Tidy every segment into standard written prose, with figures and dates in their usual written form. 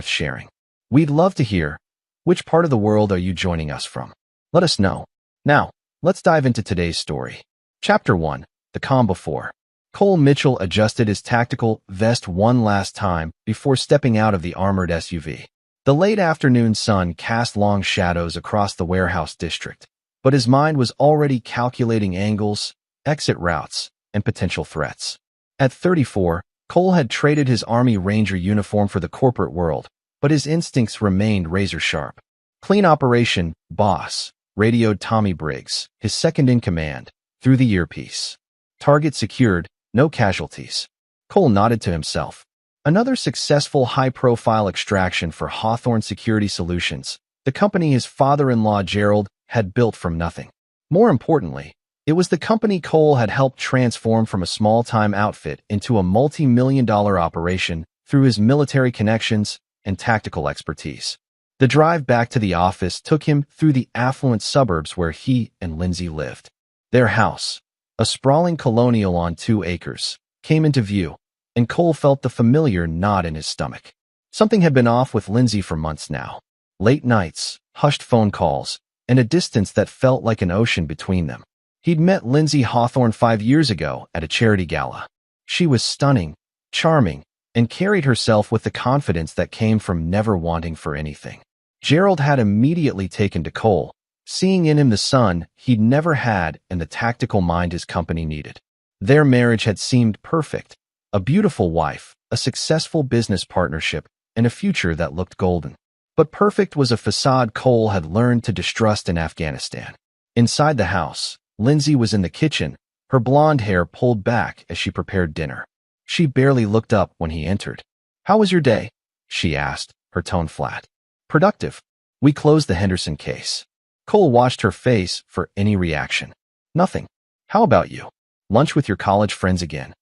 worth sharing. We'd love to hear, which part of the world are you joining us from? Let us know. Now, let's dive into today's story. Chapter 1. The calm before. Cole Mitchell adjusted his tactical vest one last time before stepping out of the armored SUV. The late afternoon sun cast long shadows across the warehouse district, but his mind was already calculating angles, exit routes, and potential threats. At 34, Cole had traded his Army Ranger uniform for the corporate world, but his instincts remained razor-sharp. "Clean operation, boss," radioed Tommy Briggs, his second-in-command, through the earpiece. "Target secured, no casualties." Cole nodded to himself. Another successful high-profile extraction for Hawthorne Security Solutions, the company his father-in-law Gerald had built from nothing. More importantly, it was the company Cole had helped transform from a small-time outfit into a multi-million-dollar operation through his military connections and tactical expertise. The drive back to the office took him through the affluent suburbs where he and Lindsay lived. Their house, a sprawling colonial on 2 acres, came into view, and Cole felt the familiar knot in his stomach. Something had been off with Lindsay for months now. Late nights, hushed phone calls, and a distance that felt like an ocean between them. He'd met Lindsay Hawthorne 5 years ago at a charity gala. She was stunning, charming, and carried herself with the confidence that came from never wanting for anything. Gerald had immediately taken to Cole, seeing in him the son he'd never had and the tactical mind his company needed. Their marriage had seemed perfect, a beautiful wife, a successful business partnership, and a future that looked golden. But perfect was a facade Cole had learned to distrust in Afghanistan. Inside the house, Lindsay was in the kitchen, her blonde hair pulled back as she prepared dinner. She barely looked up when he entered. "How was your day?" she asked, her tone flat. "Productive. We closed the Henderson case." Cole watched her face for any reaction. "Nothing. How about you? Lunch with your college friends again?"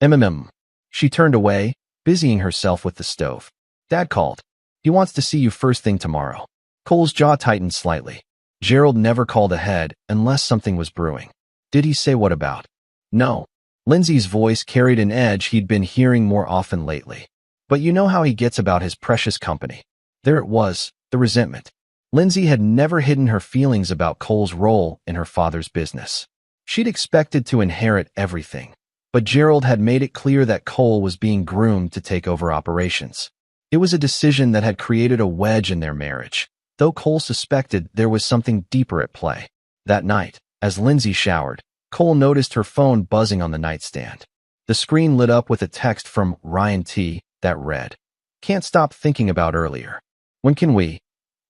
"MMM." She turned away, busying herself with the stove. "Dad called. He wants to see you first thing tomorrow." Cole's jaw tightened slightly. Gerald never called ahead unless something was brewing. "Did he say what about?" "No." Lindsay's voice carried an edge he'd been hearing more often lately. "But you know how he gets about his precious company." There it was, the resentment. Lindsay had never hidden her feelings about Cole's role in her father's business. She'd expected to inherit everything, but Gerald had made it clear that Cole was being groomed to take over operations. It was a decision that had created a wedge in their marriage, though Cole suspected there was something deeper at play. That night, as Lindsay showered, Cole noticed her phone buzzing on the nightstand. The screen lit up with a text from Ryan T. that read, "Can't stop thinking about earlier. When can we?"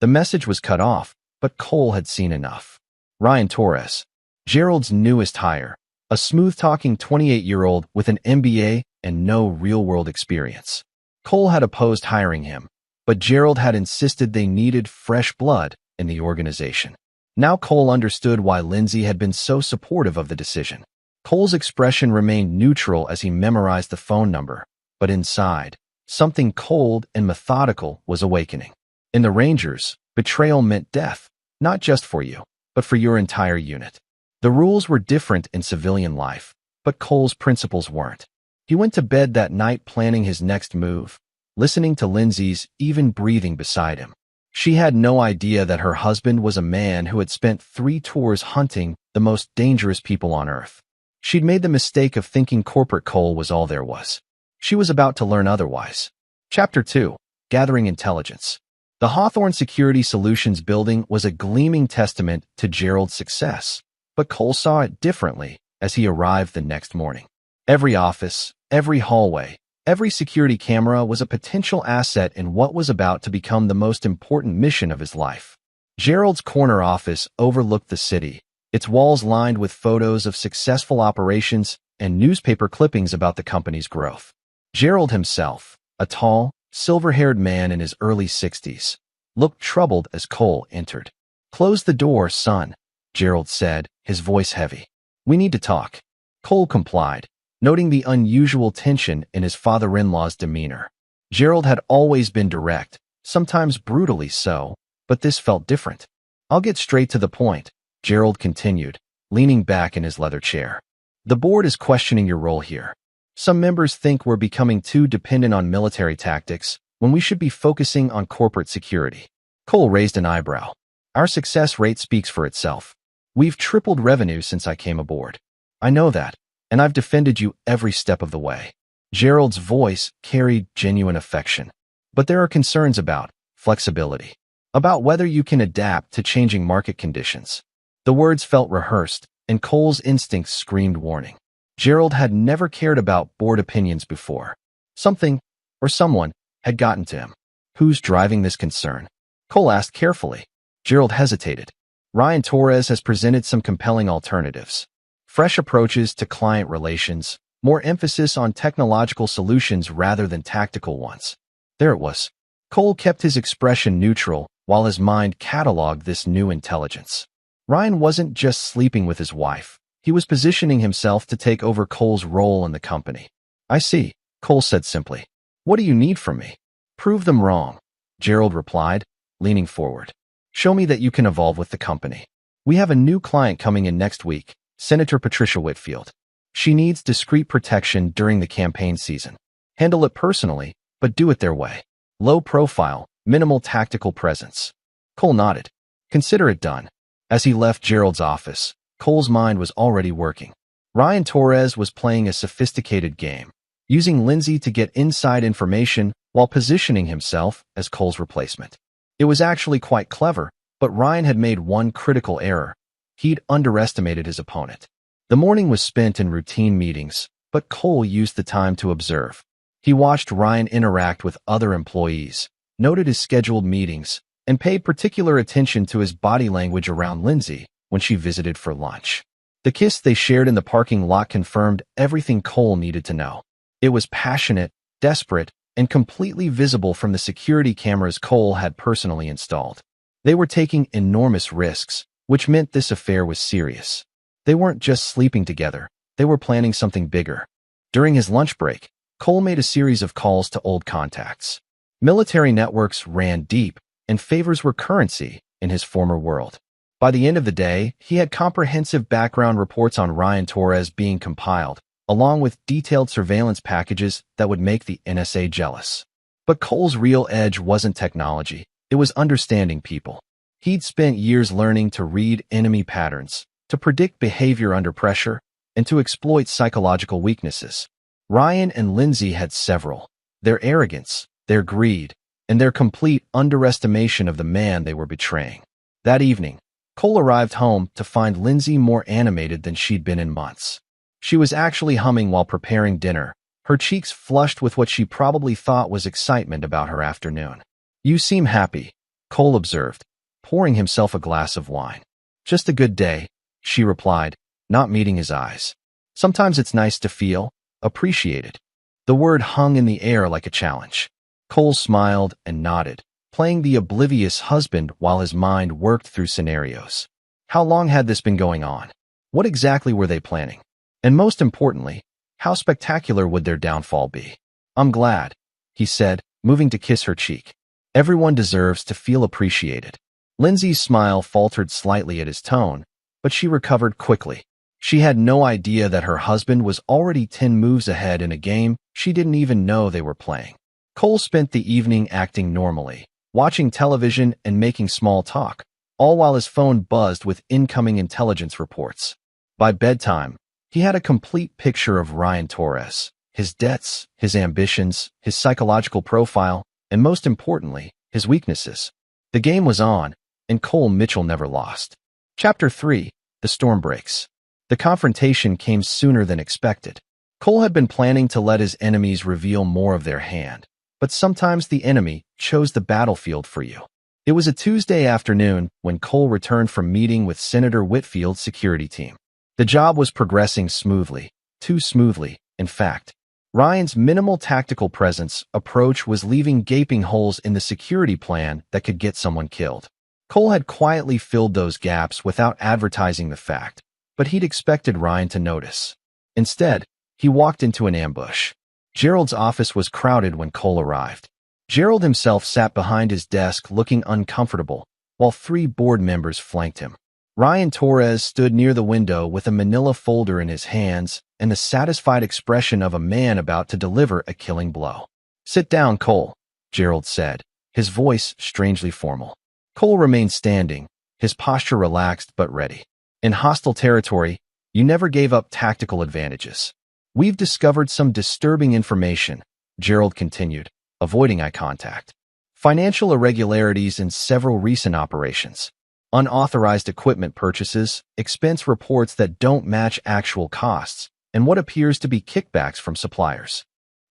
The message was cut off, but Cole had seen enough. Ryan Torres, Gerald's newest hire, a smooth-talking 28-year-old with an MBA and no real-world experience. Cole had opposed hiring him, but Gerald had insisted they needed fresh blood in the organization. Now Cole understood why Lindsay had been so supportive of the decision. Cole's expression remained neutral as he memorized the phone number, but inside, something cold and methodical was awakening. In the Rangers, betrayal meant death, not just for you, but for your entire unit. The rules were different in civilian life, but Cole's principles weren't. He went to bed that night planning his next move, listening to Lindsay's even breathing beside him. She had no idea that her husband was a man who had spent 3 tours hunting the most dangerous people on Earth. She'd made the mistake of thinking corporate Cole was all there was. She was about to learn otherwise. Chapter 2. Gathering Intelligence. The Hawthorne Security Solutions building was a gleaming testament to Gerald's success, but Cole saw it differently as he arrived the next morning. Every office, every hallway, every security camera was a potential asset in what was about to become the most important mission of his life. Gerald's corner office overlooked the city, its walls lined with photos of successful operations and newspaper clippings about the company's growth. Gerald himself, a tall, silver-haired man in his early 60s, looked troubled as Cole entered. "Close the door, son," Gerald said, his voice heavy. "We need to talk." Cole complied, noting the unusual tension in his father-in-law's demeanor. Gerald had always been direct, sometimes brutally so, but this felt different. "I'll get straight to the point," Gerald continued, leaning back in his leather chair. "The board is questioning your role here. Some members think we're becoming too dependent on military tactics, when we should be focusing on corporate security. Cole raised an eyebrow. Our success rate speaks for itself. We've tripled revenue since I came aboard. I know that, and I've defended you every step of the way. Gerald's voice carried genuine affection. But there are concerns about flexibility, about whether you can adapt to changing market conditions. The words felt rehearsed, and Cole's instincts screamed warning. Gerald had never cared about board opinions before. Something, or someone, had gotten to him. Who's driving this concern? Cole asked carefully. Gerald hesitated. Ryan Torres has presented some compelling alternatives. Fresh approaches to client relations, more emphasis on technological solutions rather than tactical ones. There it was. Cole kept his expression neutral while his mind cataloged this new intelligence. Ryan wasn't just sleeping with his wife. He was positioning himself to take over Cole's role in the company. I see, Cole said simply. What do you need from me? Prove them wrong, Gerald replied, leaning forward. Show me that you can evolve with the company. We have a new client coming in next week, Senator Patricia Whitfield. She needs discreet protection during the campaign season. Handle it personally, but do it their way. Low profile, minimal tactical presence. Cole nodded. Consider it done. As he left Gerald's office, Cole's mind was already working. Ryan Torres was playing a sophisticated game, using Lindsay to get inside information while positioning himself as Cole's replacement. It was actually quite clever, but Ryan had made one critical error. He'd underestimated his opponent. The morning was spent in routine meetings, but Cole used the time to observe. He watched Ryan interact with other employees, noted his scheduled meetings, and paid particular attention to his body language around Lindsay when she visited for lunch. The kiss they shared in the parking lot confirmed everything Cole needed to know. It was passionate, desperate, and completely visible from the security cameras Cole had personally installed. They were taking enormous risks, which meant this affair was serious. They weren't just sleeping together, they were planning something bigger. During his lunch break, Cole made a series of calls to old contacts. Military networks ran deep, and favors were currency in his former world. By the end of the day, he had comprehensive background reports on Ryan Torres being compiled, along with detailed surveillance packages that would make the NSA jealous. But Cole's real edge wasn't technology, it was understanding people. He'd spent years learning to read enemy patterns, to predict behavior under pressure, and to exploit psychological weaknesses. Ryan and Lindsay had several. Their arrogance, their greed, and their complete underestimation of the man they were betraying. That evening, Cole arrived home to find Lindsay more animated than she'd been in months. She was actually humming while preparing dinner, her cheeks flushed with what she probably thought was excitement about her afternoon. You seem happy, Cole observed, pouring himself a glass of wine. Just a good day, she replied, not meeting his eyes. Sometimes it's nice to feel appreciated. The word hung in the air like a challenge. Cole smiled and nodded, playing the oblivious husband while his mind worked through scenarios. How long had this been going on? What exactly were they planning? And most importantly, how spectacular would their downfall be? I'm glad, he said, moving to kiss her cheek. Everyone deserves to feel appreciated. Lindsay's smile faltered slightly at his tone, but she recovered quickly. She had no idea that her husband was already 10 moves ahead in a game she didn't even know they were playing. Cole spent the evening acting normally, watching television and making small talk, all while his phone buzzed with incoming intelligence reports. By bedtime, he had a complete picture of Ryan Torres, his debts, his ambitions, his psychological profile, and most importantly, his weaknesses. The game was on, and Cole Mitchell never lost. Chapter 3, The Storm Breaks. The confrontation came sooner than expected. Cole had been planning to let his enemies reveal more of their hand, but sometimes the enemy chose the battlefield for you. It was a Tuesday afternoon when Cole returned from meeting with Senator Whitfield's security team. The job was progressing smoothly, too smoothly, in fact. Ryan's minimal tactical presence approach was leaving gaping holes in the security plan that could get someone killed. Cole had quietly filled those gaps without advertising the fact, but he'd expected Ryan to notice. Instead, he walked into an ambush. Gerald's office was crowded when Cole arrived. Gerald himself sat behind his desk looking uncomfortable, while 3 board members flanked him. Ryan Torres stood near the window with a manila folder in his hands and the satisfied expression of a man about to deliver a killing blow. Sit down, Cole, Gerald said, his voice strangely formal. Cole remained standing, his posture relaxed but ready. In hostile territory, you never gave up tactical advantages. We've discovered some disturbing information, Gerald continued, avoiding eye contact. Financial irregularities in several recent operations. Unauthorized equipment purchases, expense reports that don't match actual costs, and what appears to be kickbacks from suppliers.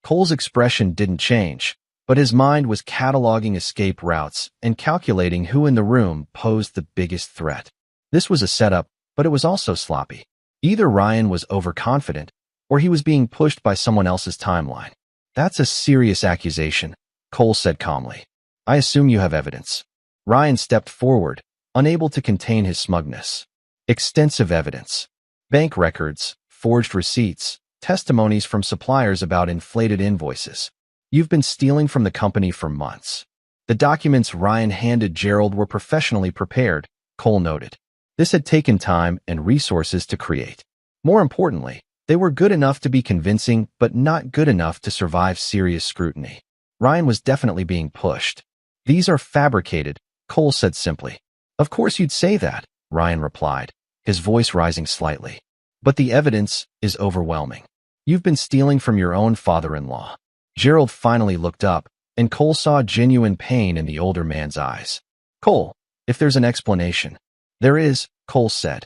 Cole's expression didn't change, but his mind was cataloging escape routes and calculating who in the room posed the biggest threat. This was a setup, but it was also sloppy. Either Ryan was overconfident, or he was being pushed by someone else's timeline. That's a serious accusation, Cole said calmly. I assume you have evidence. Ryan stepped forward, unable to contain his smugness. Extensive evidence. Bank records, forged receipts, testimonies from suppliers about inflated invoices. You've been stealing from the company for months. The documents Ryan handed Gerald were professionally prepared, Cole noted. This had taken time and resources to create. More importantly, they were good enough to be convincing, but not good enough to survive serious scrutiny. Ryan was definitely being pushed. These are fabricated, Cole said simply. Of course you'd say that, Ryan replied, his voice rising slightly. But the evidence is overwhelming. You've been stealing from your own father-in-law. Gerald finally looked up, and Cole saw genuine pain in the older man's eyes. Cole, if there's an explanation. There is, Cole said.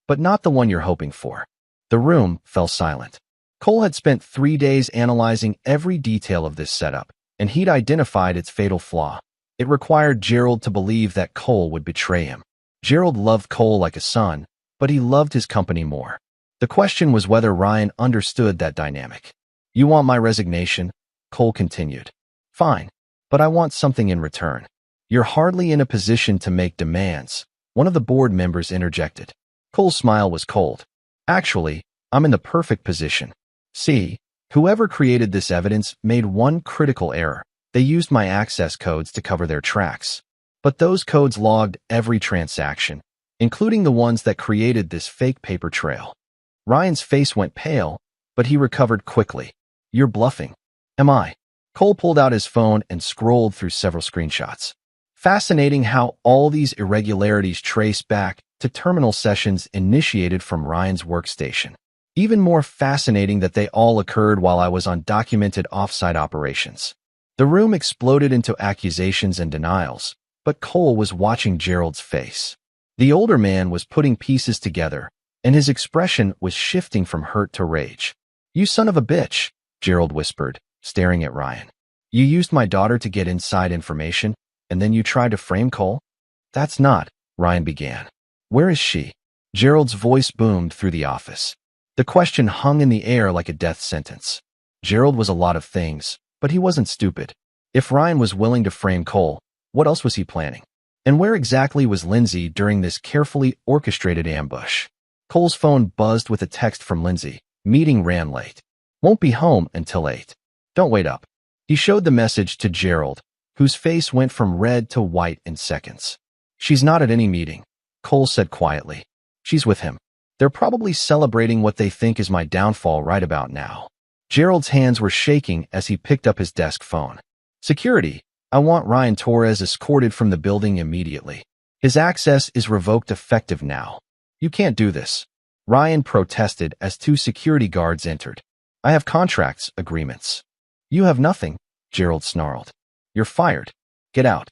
But not the one you're hoping for. The room fell silent. Cole had spent 3 days analyzing every detail of this setup, and he'd identified its fatal flaw. It required Gerald to believe that Cole would betray him. Gerald loved Cole like a son, but he loved his company more. The question was whether Ryan understood that dynamic. You want my resignation? Cole continued. Fine, but I want something in return. You're hardly in a position to make demands, one of the board members interjected. Cole's smile was cold. Actually, I'm in the perfect position. See, whoever created this evidence made one critical error. They used my access codes to cover their tracks. But those codes logged every transaction, including the ones that created this fake paper trail. Ryan's face went pale, but he recovered quickly. You're bluffing. Am I? Cole pulled out his phone and scrolled through several screenshots. Fascinating how all these irregularities trace back to terminal sessions initiated from Ryan's workstation. Even more fascinating that they all occurred while I was on documented offsite operations. The room exploded into accusations and denials, but Cole was watching Gerald's face. The older man was putting pieces together, and his expression was shifting from hurt to rage. You son of a bitch, Gerald whispered, staring at Ryan. You used my daughter to get inside information, and then you tried to frame Cole? That's not, Ryan began. Where is she? Gerald's voice boomed through the office. The question hung in the air like a death sentence. Gerald was a lot of things, but he wasn't stupid. If Ryan was willing to frame Cole, what else was he planning? And where exactly was Lindsay during this carefully orchestrated ambush? Cole's phone buzzed with a text from Lindsay. Meeting ran late. Won't be home until 8. Don't wait up. He showed the message to Gerald, whose face went from red to white in seconds. She's not at any meeting, Cole said quietly. She's with him. They're probably celebrating what they think is my downfall right about now. Gerald's hands were shaking as he picked up his desk phone. Security, I want Ryan Torres escorted from the building immediately. His access is revoked effective now. You can't do this. Ryan protested as 2 security guards entered. I have contracts, agreements. You have nothing, Gerald snarled. You're fired. Get out.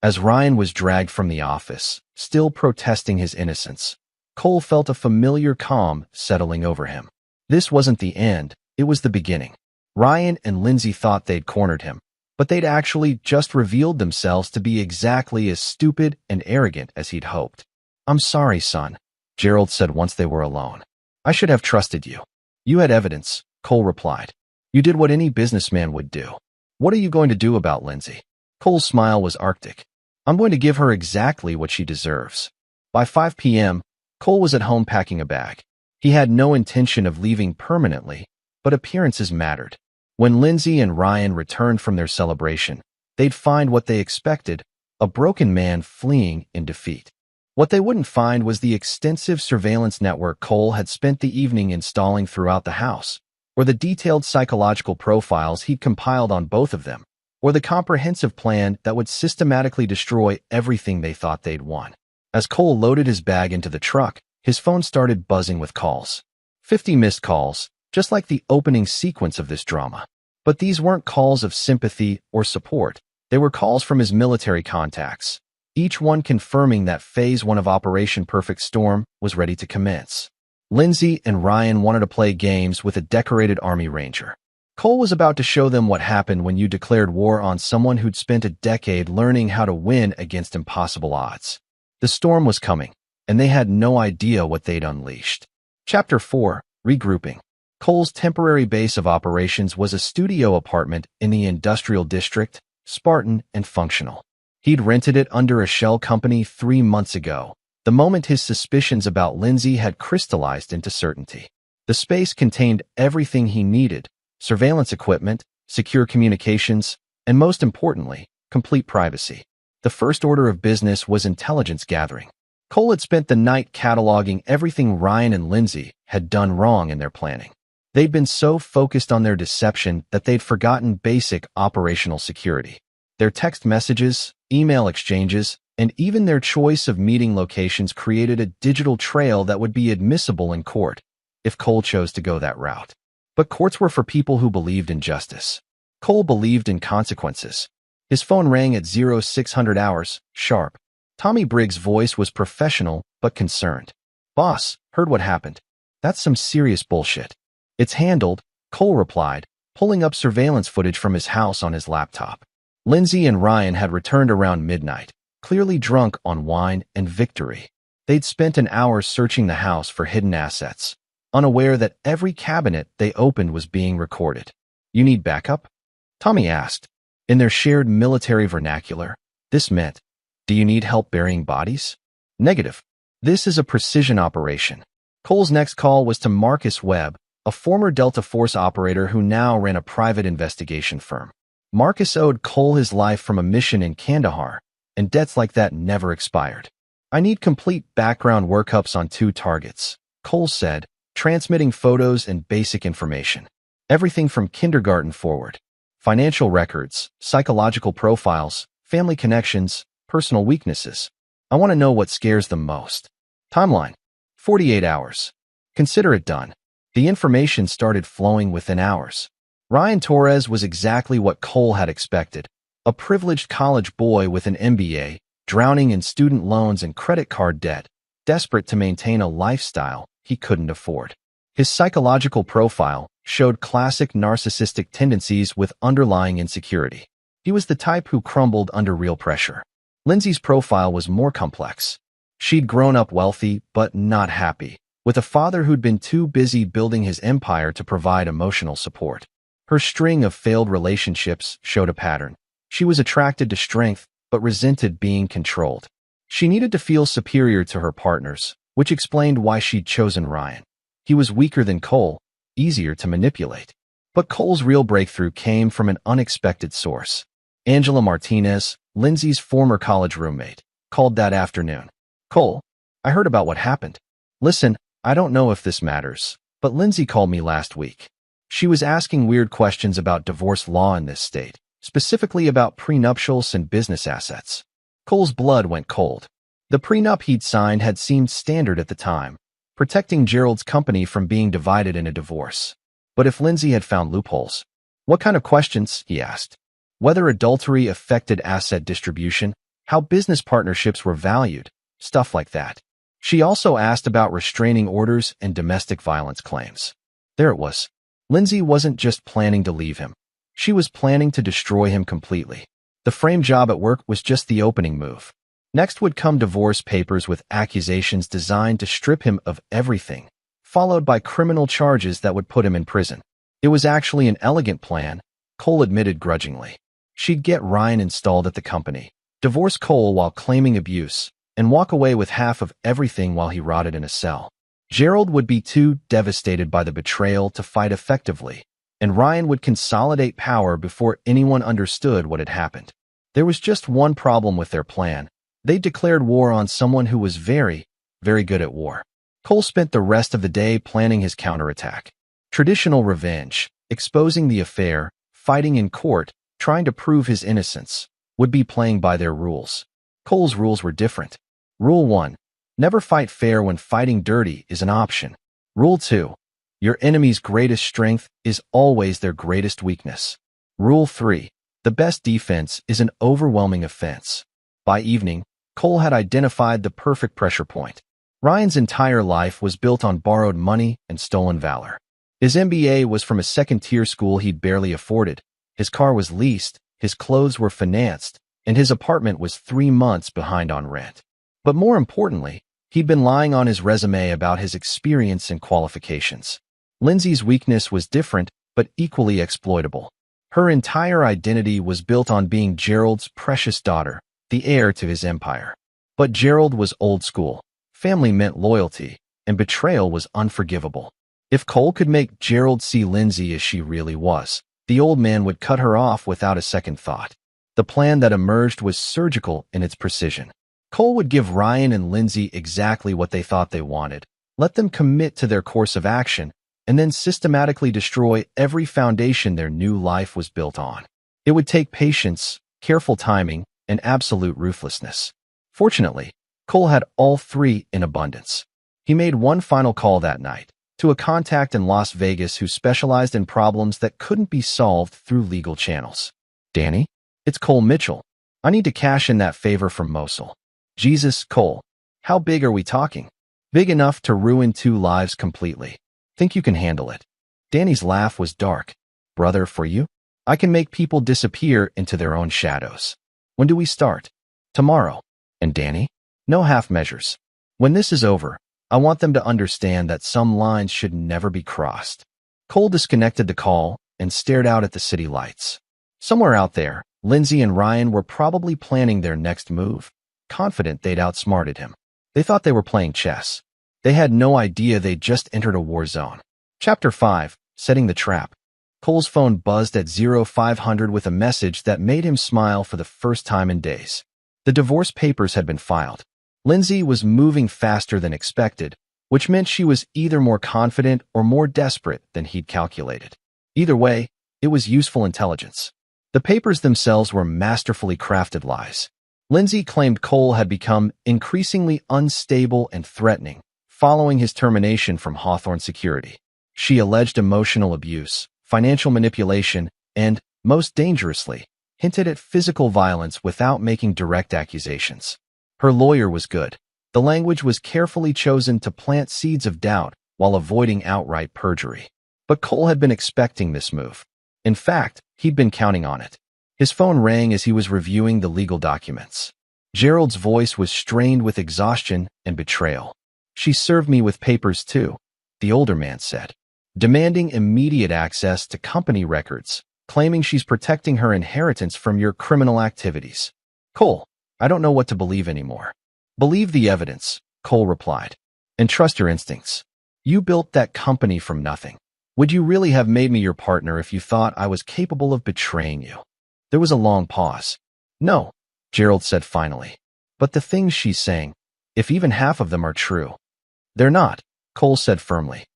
As Ryan was dragged from the office, still protesting his innocence, Cole felt a familiar calm settling over him. This wasn't the end. It was the beginning. Ryan and Lindsay thought they'd cornered him, but they'd actually just revealed themselves to be exactly as stupid and arrogant as he'd hoped. I'm sorry, son, Gerald said once they were alone. I should have trusted you. You had evidence, Cole replied. You did what any businessman would do. What are you going to do about Lindsay? Cole's smile was arctic. I'm going to give her exactly what she deserves. By 5 p.m., Cole was at home packing a bag. He had no intention of leaving permanently, but appearances mattered. When Lindsay and Ryan returned from their celebration, they'd find what they expected, a broken man fleeing in defeat. What they wouldn't find was the extensive surveillance network Cole had spent the evening installing throughout the house, or the detailed psychological profiles he'd compiled on both of them. or the comprehensive plan that would systematically destroy everything they thought they'd won. As Cole loaded his bag into the truck, his phone started buzzing with calls. 50 missed calls, just like the opening sequence of this drama. But these weren't calls of sympathy or support. They were calls from his military contacts, each one confirming that Phase 1 of Operation Perfect Storm was ready to commence. Lindsay and Ryan wanted to play games with a decorated Army Ranger. Cole was about to show them what happened when you declared war on someone who'd spent a decade learning how to win against impossible odds. The storm was coming, and they had no idea what they'd unleashed. Chapter 4, Regrouping. Cole's temporary base of operations was a studio apartment in the industrial district, Spartan and functional. He'd rented it under a shell company 3 months ago, the moment his suspicions about Lindsay had crystallized into certainty. The space contained everything he needed: surveillance equipment, secure communications, and most importantly, complete privacy. The first order of business was intelligence gathering. Cole had spent the night cataloging everything Ryan and Lindsay had done wrong in their planning. They'd been so focused on their deception that they'd forgotten basic operational security. Their text messages, email exchanges, and even their choice of meeting locations created a digital trail that would be admissible in court, if Cole chose to go that route. But courts were for people who believed in justice. Cole believed in consequences. His phone rang at 0600 hours, sharp. Tommy Briggs' voice was professional but concerned. "Boss, heard what happened. That's some serious bullshit." "It's handled," Cole replied, pulling up surveillance footage from his house on his laptop. Lindsay and Ryan had returned around midnight, clearly drunk on wine and victory. They'd spent an hour searching the house for hidden assets, unaware that every cabinet they opened was being recorded. "You need backup?" Tommy asked. In their shared military vernacular, this meant, "Do you need help burying bodies?" "Negative. This is a precision operation." Cole's next call was to Marcus Webb, a former Delta Force operator who now ran a private investigation firm. Marcus owed Cole his life from a mission in Kandahar, and debts like that never expired. "I need complete background workups on 2 targets," Cole said, transmitting photos and basic information. Everything from kindergarten forward. Financial records, psychological profiles, family connections, personal weaknesses. "I want to know what scares them most." Timeline: 48 hours. Consider it done. The information started flowing within hours. Ryan Torres was exactly what Cole had expected: a privileged college boy with an MBA, drowning in student loans and credit card debt, desperate to maintain a lifestyle he couldn't afford. His psychological profile showed classic narcissistic tendencies with underlying insecurity. He was the type who crumbled under real pressure. Lindsay's profile was more complex. She'd grown up wealthy but not happy, with a father who'd been too busy building his empire to provide emotional support. Her string of failed relationships showed a pattern. She was attracted to strength but resented being controlled. She needed to feel superior to her partners, which explained why she'd chosen Ryan. He was weaker than Cole, easier to manipulate. But Cole's real breakthrough came from an unexpected source. Angela Martinez, Lindsay's former college roommate, called that afternoon. "Cole, I heard about what happened. Listen, I don't know if this matters, but Lindsay called me last week. She was asking weird questions about divorce law in this state, specifically about prenuptials and business assets." Cole's blood went cold. The prenup he'd signed had seemed standard at the time, protecting Gerald's company from being divided in a divorce. But if Lindsay had found loopholes? "What kind of questions?" he asked. Whether adultery affected asset distribution, how business partnerships were valued, stuff like that. She also asked about restraining orders and domestic violence claims. There it was. Lindsay wasn't just planning to leave him. She was planning to destroy him completely. The frame job at work was just the opening move. Next would come divorce papers with accusations designed to strip him of everything, followed by criminal charges that would put him in prison. It was actually an elegant plan, Cole admitted grudgingly. She'd get Ryan installed at the company, divorce Cole while claiming abuse, and walk away with half of everything while he rotted in a cell. Gerald would be too devastated by the betrayal to fight effectively, and Ryan would consolidate power before anyone understood what had happened. There was just one problem with their plan. They declared war on someone who was very, very good at war. Cole spent the rest of the day planning his counterattack. Traditional revenge, exposing the affair, fighting in court, trying to prove his innocence, would be playing by their rules. Cole's rules were different. Rule 1. Never fight fair when fighting dirty is an option. Rule 2. Your enemy's greatest strength is always their greatest weakness. Rule 3. The best defense is an overwhelming offense. By evening, Cole had identified the perfect pressure point. Ryan's entire life was built on borrowed money and stolen valor. His MBA was from a second-tier school he'd barely afforded. His car was leased, his clothes were financed, and his apartment was 3 months behind on rent. But more importantly, he'd been lying on his resume about his experience and qualifications. Lindsay's weakness was different, but equally exploitable. Her entire identity was built on being Gerald's precious daughter, the heir to his empire. But Gerald was old school. Family meant loyalty, and betrayal was unforgivable. If Cole could make Gerald see Lindsay as she really was, the old man would cut her off without a second thought. The plan that emerged was surgical in its precision. Cole would give Ryan and Lindsay exactly what they thought they wanted, let them commit to their course of action, and then systematically destroy every foundation their new life was built on. It would take patience, careful timing, and absolute ruthlessness. Fortunately, Cole had all three in abundance. He made one final call that night, to a contact in Las Vegas who specialized in problems that couldn't be solved through legal channels. "Danny, it's Cole Mitchell. I need to cash in that favor from Mosul." "Jesus, Cole. How big are we talking?" "Big enough to ruin 2 lives completely. Think you can handle it?" Danny's laugh was dark. "Brother, for you, I can make people disappear into their own shadows." "When do we start?" "Tomorrow." "And Danny? No half measures. When this is over, I want them to understand that some lines should never be crossed." Cole disconnected the call and stared out at the city lights. Somewhere out there, Lindsay and Ryan were probably planning their next move, confident they'd outsmarted him. They thought they were playing chess. They had no idea they'd just entered a war zone. Chapter 5. Setting the Trap. Cole's phone buzzed at 0500 with a message that made him smile for the first time in days. The divorce papers had been filed. Lindsay was moving faster than expected, which meant she was either more confident or more desperate than he'd calculated. Either way, it was useful intelligence. The papers themselves were masterfully crafted lies. Lindsay claimed Cole had become increasingly unstable and threatening, following his termination from Hawthorne Security. She alleged emotional abuse, financial manipulation, and, most dangerously, hinted at physical violence without making direct accusations. Her lawyer was good. The language was carefully chosen to plant seeds of doubt while avoiding outright perjury. But Cole had been expecting this move. In fact, he'd been counting on it. His phone rang as he was reviewing the legal documents. Gerald's voice was strained with exhaustion and betrayal. "She served me with papers too," the older man said, demanding immediate access to company records, claiming she's protecting her inheritance from your criminal activities. "Cole, I don't know what to believe anymore." "Believe the evidence," Cole replied, "and trust your instincts. You built that company from nothing. Would you really have made me your partner if you thought I was capable of betraying you?" There was a long pause. "No," Gerald said finally. "But the things she's saying, if even half of them are true." "They're not," Cole said firmly.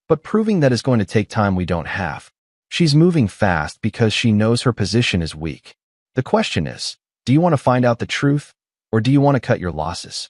"But proving that is going to take time we don't have. She's moving fast because she knows her position is weak. The question is, do you want to find out the truth, or do you want to cut your losses?"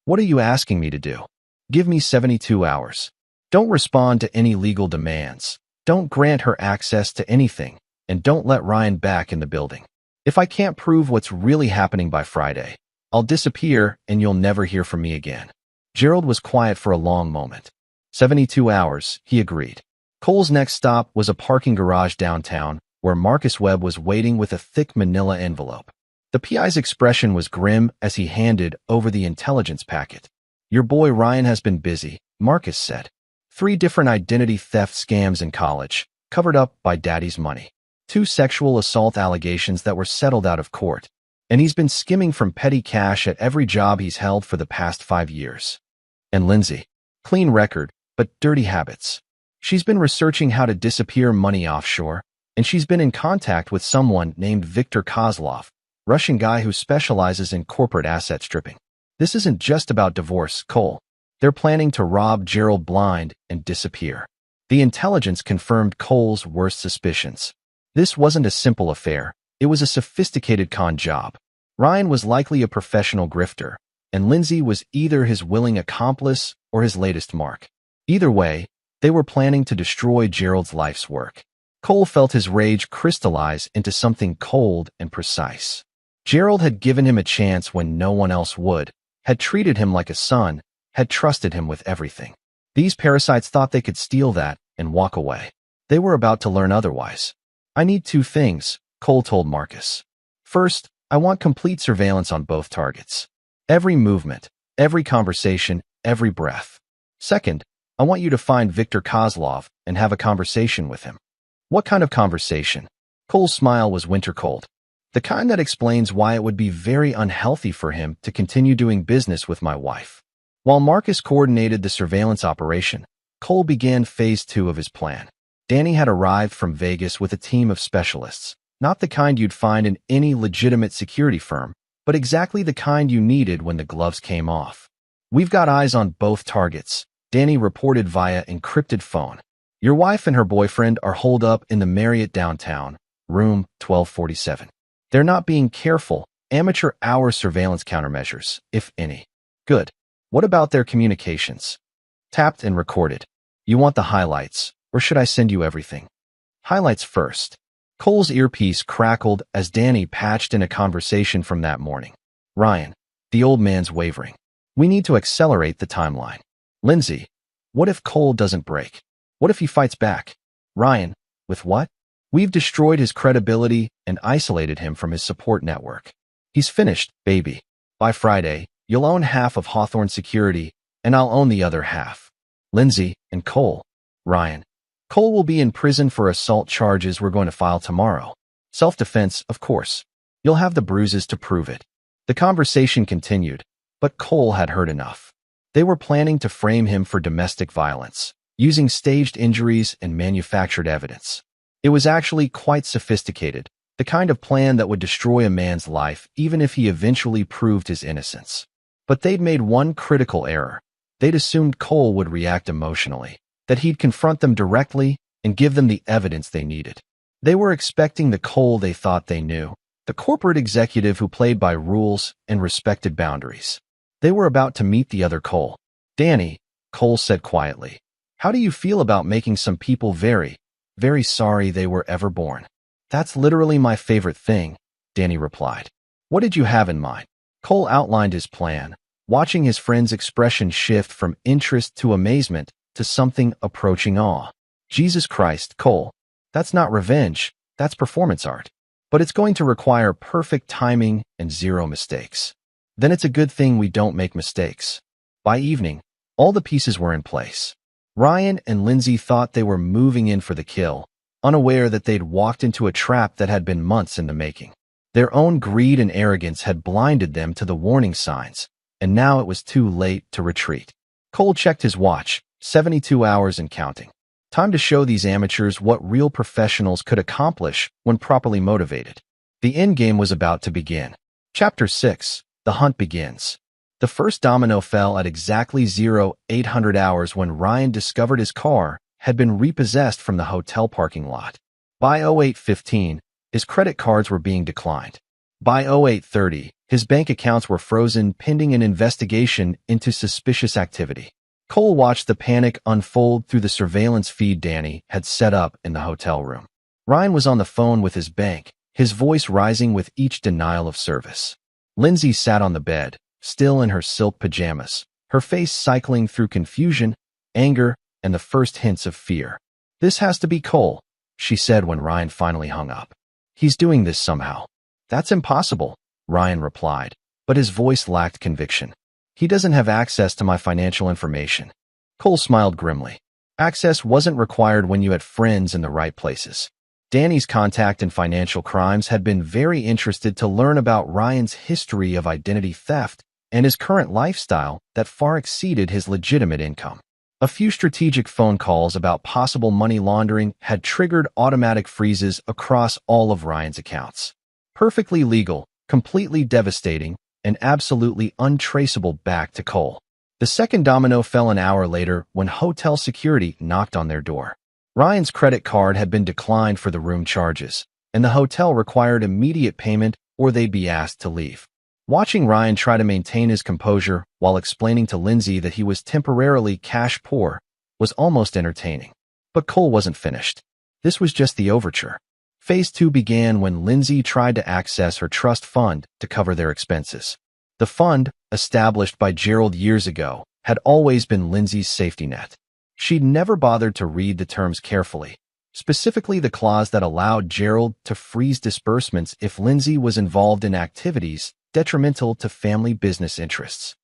"What are you asking me to do?" "Give me 72 hours. Don't respond to any legal demands. Don't grant her access to anything, and don't let Ryan back in the building. If I can't prove what's really happening by Friday, I'll disappear and you'll never hear from me again." Gerald was quiet for a long moment. 72 hours, he agreed. Cole's next stop was a parking garage downtown, where Marcus Webb was waiting with a thick manila envelope. The PI's expression was grim as he handed over the intelligence packet. "Your boy Ryan has been busy," Marcus said. 3 different identity theft scams in college, covered up by daddy's money. 2 sexual assault allegations that were settled out of court. And he's been skimming from petty cash at every job he's held for the past 5 years. And Lindsay. Clean record, but dirty habits. She's been researching how to disappear money offshore, and she's been in contact with someone named Viktor Kozlov, Russian guy who specializes in corporate asset stripping. This isn't just about divorce, Cole. They're planning to rob Gerald blind and disappear. The intelligence confirmed Cole's worst suspicions. This wasn't a simple affair. It was a sophisticated con job. Ryan was likely a professional grifter, and Lindsay was either his willing accomplice or his latest mark. Either way, they were planning to destroy Gerald's life's work. Cole felt his rage crystallize into something cold and precise. Gerald had given him a chance when no one else would, had treated him like a son, had trusted him with everything. These parasites thought they could steal that and walk away. They were about to learn otherwise. "I need two things," Cole told Marcus. "First, I want complete surveillance on both targets. Every movement, every conversation, every breath. Second, I want you to find Viktor Kozlov and have a conversation with him." "What kind of conversation?" Cole's smile was winter cold. "The kind that explains why it would be very unhealthy for him to continue doing business with my wife." While Marcus coordinated the surveillance operation, Cole began phase 2 of his plan. Danny had arrived from Vegas with a team of specialists, not the kind you'd find in any legitimate security firm, but exactly the kind you needed when the gloves came off. "We've got eyes on both targets," Danny reported via encrypted phone. "Your wife and her boyfriend are holed up in the Marriott downtown, room 1247. They're not being careful, amateur hour surveillance countermeasures, if any." "Good. What about their communications?" "Tapped and recorded. You want the highlights, or should I send you everything?" "Highlights first." Cole's earpiece crackled as Danny patched in a conversation from that morning. "Ryan," the old man's wavering. "We need to accelerate the timeline." "Lindsay, what if Cole doesn't break? What if he fights back?" "Ryan, with what?" "We've destroyed his credibility and isolated him from his support network. He's finished, baby. By Friday, you'll own half of Hawthorne Security, and I'll own the other half." "Lindsay and Cole." "Ryan, Cole will be in prison for assault charges we're going to file tomorrow. Self-defense, of course. You'll have the bruises to prove it." The conversation continued, but Cole had heard enough. They were planning to frame him for domestic violence, using staged injuries and manufactured evidence. It was actually quite sophisticated, the kind of plan that would destroy a man's life even if he eventually proved his innocence. But they'd made one critical error. They'd assumed Cole would react emotionally, that he'd confront them directly and give them the evidence they needed. They were expecting the Cole they thought they knew, the corporate executive who played by rules and respected boundaries. They were about to meet the other Cole. "Danny," Cole said quietly, "how do you feel about making some people very, very sorry they were ever born?" "That's literally my favorite thing," Danny replied. "What did you have in mind?" Cole outlined his plan, watching his friend's expression shift from interest to amazement to something approaching awe. "Jesus Christ, Cole. That's not revenge, that's performance art. But it's going to require perfect timing and zero mistakes. Then it's a good thing we don't make mistakes." By evening, all the pieces were in place. Ryan and Lindsay thought they were moving in for the kill, unaware that they'd walked into a trap that had been months in the making. Their own greed and arrogance had blinded them to the warning signs, and now it was too late to retreat. Cole checked his watch, 72 hours and counting. Time to show these amateurs what real professionals could accomplish when properly motivated. The endgame was about to begin. Chapter 6. The Hunt Begins. The first domino fell at exactly 0800 hours when Ryan discovered his car had been repossessed from the hotel parking lot. By 0815, his credit cards were being declined. By 0830, his bank accounts were frozen pending an investigation into suspicious activity. Cole watched the panic unfold through the surveillance feed Danny had set up in the hotel room. Ryan was on the phone with his bank, his voice rising with each denial of service. Lindsay sat on the bed, still in her silk pajamas, her face cycling through confusion, anger, and the first hints of fear. "This has to be Cole," she said when Ryan finally hung up. "He's doing this somehow." "That's impossible," Ryan replied, but his voice lacked conviction. "He doesn't have access to my financial information." Cole smiled grimly. Access wasn't required when you had friends in the right places. Danny's contact in financial crimes had been very interested to learn about Ryan's history of identity theft and his current lifestyle that far exceeded his legitimate income. A few strategic phone calls about possible money laundering had triggered automatic freezes across all of Ryan's accounts. Perfectly legal, completely devastating, and absolutely untraceable back to Cole. The second domino fell an hour later when hotel security knocked on their door. Ryan's credit card had been declined for the room charges, and the hotel required immediate payment or they'd be asked to leave. Watching Ryan try to maintain his composure while explaining to Lindsay that he was temporarily cash poor was almost entertaining. But Cole wasn't finished. This was just the overture. Phase 2 began when Lindsay tried to access her trust fund to cover their expenses. The fund, established by Gerald years ago, had always been Lindsay's safety net. She'd never bothered to read the terms carefully, specifically the clause that allowed Gerald to freeze disbursements if Lindsay was involved in activities detrimental to family business interests.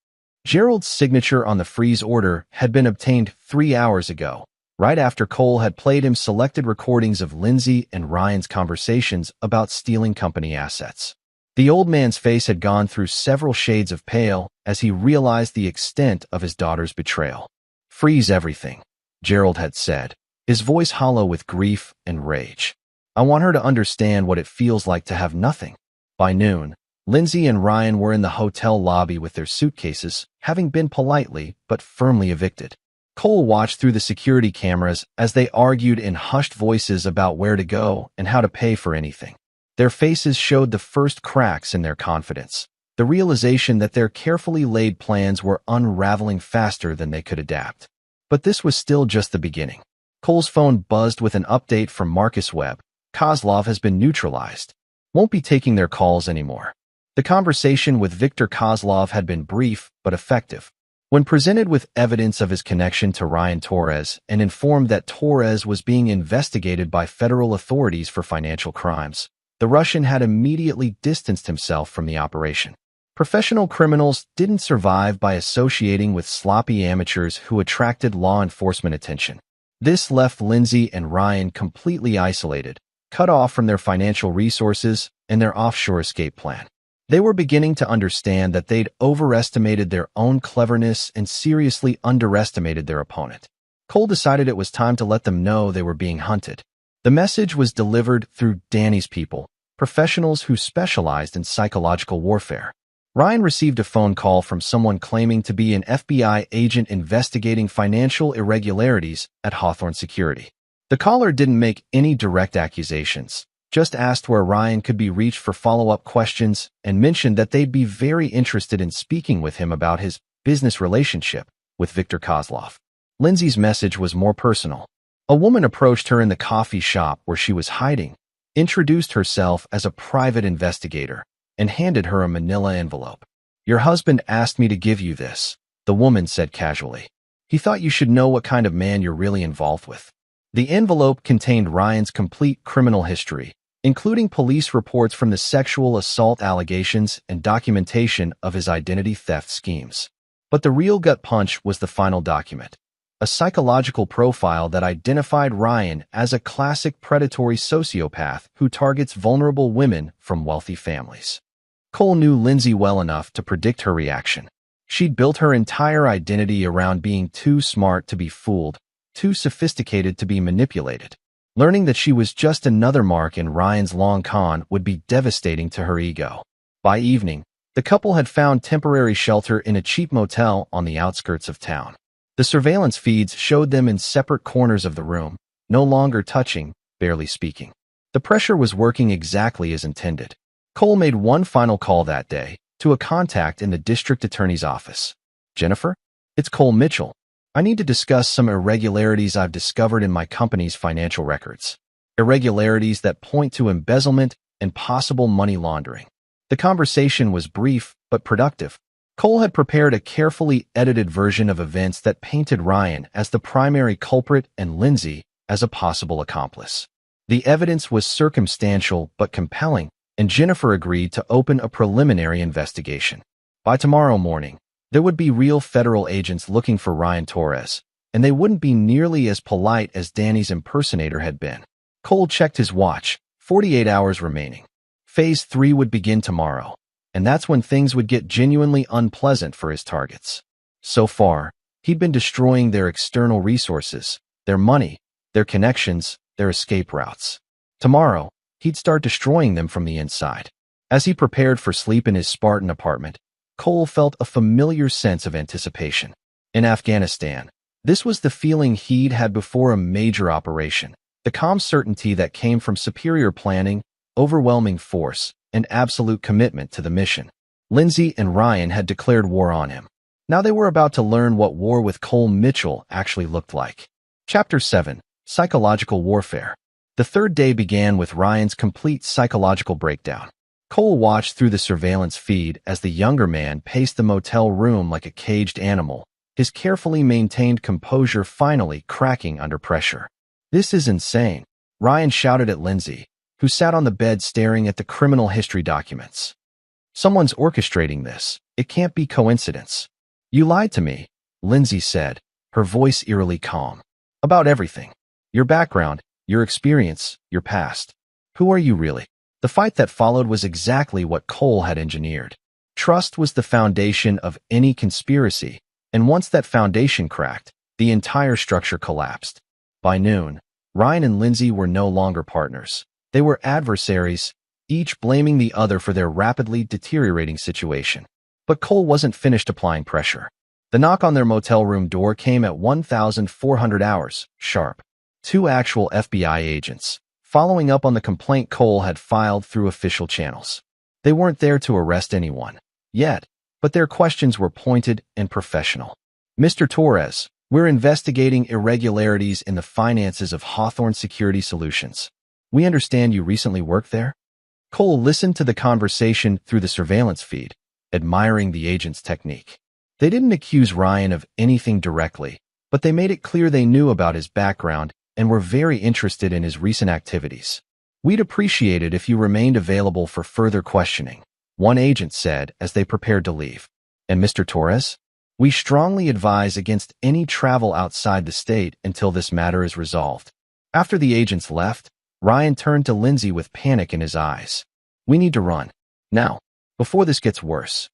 Gerald's signature on the freeze order had been obtained 3 hours ago, right after Cole had played him selected recordings of Lindsay and Ryan's conversations about stealing company assets. The old man's face had gone through several shades of pale as he realized the extent of his daughter's betrayal. "Freeze everything," Gerald had said, his voice hollow with grief and rage. "I want her to understand what it feels like to have nothing." By noon, Lindsay and Ryan were in the hotel lobby with their suitcases, having been politely but firmly evicted. Cole watched through the security cameras as they argued in hushed voices about where to go and how to pay for anything. Their faces showed the first cracks in their confidence, the realization that their carefully laid plans were unraveling faster than they could adapt. But this was still just the beginning. Cole's phone buzzed with an update from Marcus Webb. "Kozlov has been neutralized. Won't be taking their calls anymore." The conversation with Viktor Kozlov had been brief but effective. When presented with evidence of his connection to Ryan Torres and informed that Torres was being investigated by federal authorities for financial crimes, the Russian had immediately distanced himself from the operation. Professional criminals didn't survive by associating with sloppy amateurs who attracted law enforcement attention. This left Lindsay and Ryan completely isolated, cut off from their financial resources and their offshore escape plan. They were beginning to understand that they'd overestimated their own cleverness and seriously underestimated their opponent. Cole decided it was time to let them know they were being hunted. The message was delivered through Danny's people, professionals who specialized in psychological warfare. Ryan received a phone call from someone claiming to be an FBI agent investigating financial irregularities at Hawthorne Security. The caller didn't make any direct accusations, just asked where Ryan could be reached for follow-up questions and mentioned that they'd be very interested in speaking with him about his business relationship with Viktor Kozlov. Lindsay's message was more personal. A woman approached her in the coffee shop where she was hiding, introduced herself as a private investigator, and handed her a manila envelope. "Your husband asked me to give you this," the woman said casually. "He thought you should know what kind of man you're really involved with." The envelope contained Ryan's complete criminal history, including police reports from the sexual assault allegations and documentation of his identity theft schemes. But the real gut punch was the final document. A psychological profile that identified Ryan as a classic predatory sociopath who targets vulnerable women from wealthy families. Cole knew Lindsay well enough to predict her reaction. She'd built her entire identity around being too smart to be fooled, too sophisticated to be manipulated. Learning that she was just another mark in Ryan's long con would be devastating to her ego. By evening, the couple had found temporary shelter in a cheap motel on the outskirts of town. The surveillance feeds showed them in separate corners of the room, no longer touching, barely speaking. The pressure was working exactly as intended. Cole made one final call that day, to a contact in the district attorney's office. "Jennifer? It's Cole Mitchell. I need to discuss some irregularities I've discovered in my company's financial records. Irregularities that point to embezzlement and possible money laundering." The conversation was brief but productive. Cole had prepared a carefully edited version of events that painted Ryan as the primary culprit and Lindsay as a possible accomplice. The evidence was circumstantial but compelling, and Jennifer agreed to open a preliminary investigation. By tomorrow morning, there would be real federal agents looking for Ryan Torres, and they wouldn't be nearly as polite as Danny's impersonator had been. Cole checked his watch, 48 hours remaining. Phase 3 would begin tomorrow, and that's when things would get genuinely unpleasant for his targets. So far, he'd been destroying their external resources, their money, their connections, their escape routes. Tomorrow, he'd start destroying them from the inside. As he prepared for sleep in his Spartan apartment, Cole felt a familiar sense of anticipation. In Afghanistan, this was the feeling he'd had before a major operation, the calm certainty that came from superior planning overwhelming force, and absolute commitment to the mission. Lindsay and Ryan had declared war on him. Now they were about to learn what war with Cole Mitchell actually looked like. Chapter 7. Psychological Warfare. The third day began with Ryan's complete psychological breakdown. Cole watched through the surveillance feed as the younger man paced the motel room like a caged animal, his carefully maintained composure finally cracking under pressure. "This is insane," Ryan shouted at Lindsay, who sat on the bed staring at the criminal history documents. "Someone's orchestrating this. It can't be coincidence." "You lied to me," Lindsay said, her voice eerily calm. "About everything. Your background, your experience, your past. Who are you really?" The fight that followed was exactly what Cole had engineered. Trust was the foundation of any conspiracy, and once that foundation cracked, the entire structure collapsed. By noon, Ryan and Lindsay were no longer partners. They were adversaries, each blaming the other for their rapidly deteriorating situation. But Cole wasn't finished applying pressure. The knock on their motel room door came at 1,400 hours, sharp. 2 actual FBI agents, following up on the complaint Cole had filed through official channels. They weren't there to arrest anyone, yet, but their questions were pointed and professional. "Mr. Torres, we're investigating irregularities in the finances of Hawthorne Security Solutions. We understand you recently worked there?" Cole listened to the conversation through the surveillance feed, admiring the agent's technique. They didn't accuse Ryan of anything directly, but they made it clear they knew about his background and were very interested in his recent activities. "We'd appreciate it if you remained available for further questioning," one agent said as they prepared to leave. "And Mr. Torres? We strongly advise against any travel outside the state until this matter is resolved." After the agents left, Ryan turned to Lindsay with panic in his eyes. "We need to run. Now, before this gets worse."